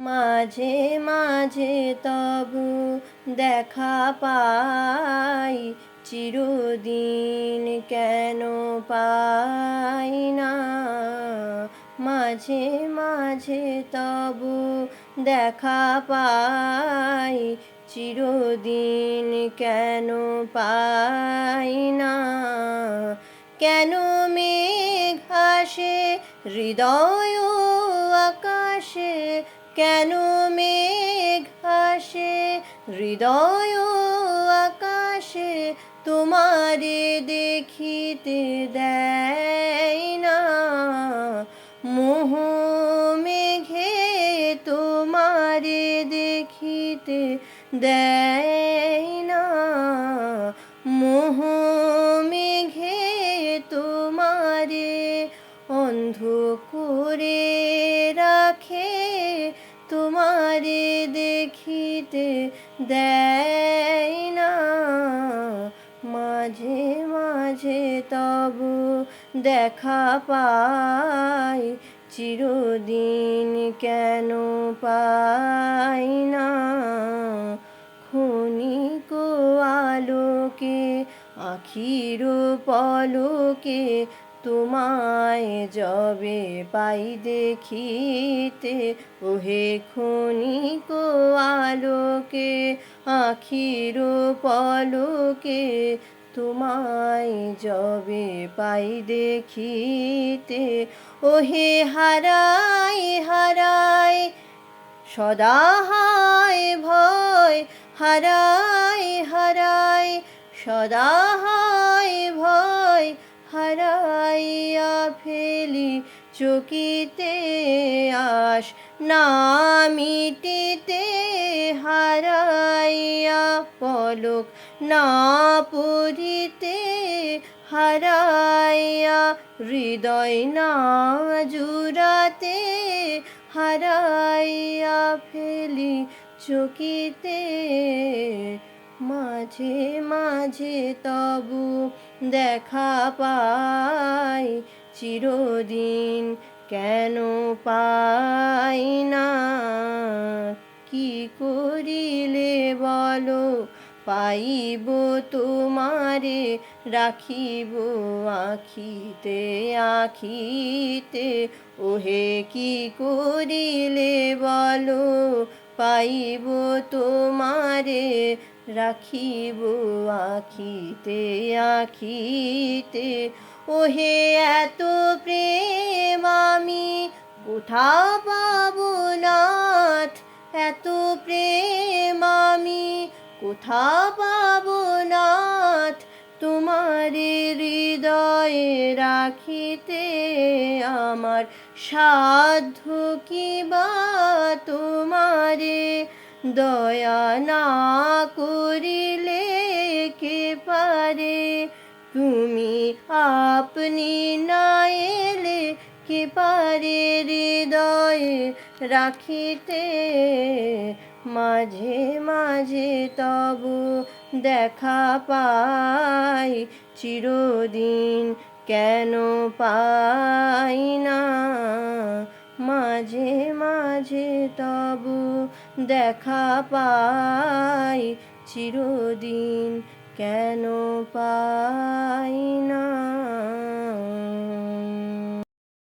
মাঝে মাঝে তবু দেখা পাই, চিরদিন কেন পাই না। মাঝে মাঝে তবু দেখা পাই, চিরদিন কেন পাই না। কেন মেঘ আসে হৃদয় আকাশে, কেন মেঘ আসে হৃদয় আকাশে, তোমারে দেখিতে দেয় না। মোহ মেঘে তোমারে দেখিতে দেয় না। মোহ মেঘে তোমারে অন্ধ করে রাখে, তোমারে দেখিতে দেয় না। মাঝে মাঝে তবু দেখা পাই, চিরদিন কেন পাই না। ক্ষণিক আলোকে আখির পলকে, তোমায় যবে পাই দেখিতে, ওহে ক্ষণিক আলোকে আখির পলকে, তোমায় যবে পাই দেখিতে, ওহে হারাই হারাই সদা হায় ভয়, হারাই হারাই সদা হায় ভয়, হারাইয়া ফেলি চকিতে আশ না মিটিতে, হারাইয়া পলক না পড়িতে, হারাইয়া হৃদয় না জুড়াতে, হারাইয়া ফেলি চকিতে। মাঝে মাঝে তবু দেখা পাই, চিরদিন কেন পাই না। কি করিলে বলো পাইব তোমারে, রাখিব আখিতে আখিতে, ওহে কি করিলে বলো পাইব তোমারে, রাখিব আখিতে আখিতে। ওহে এত প্রেম আমি কোথা পাবো নাথ, এত প্রেম আমি কোথা পাবো নাথ, তোমারে হৃদয়ে রাখিতে আমার সাধ্য কি বা তোমারে দয়া না করিলে কে পারে। তুমি আপনি না এলে কে পারে হৃদয়ে রাখিতে। মাঝে মাঝে তবু দেখা পাই, চিরদিন কেন পাই না। মাঝে মাঝে তবু দেখা পাই, চিরদিন কেন পাই না।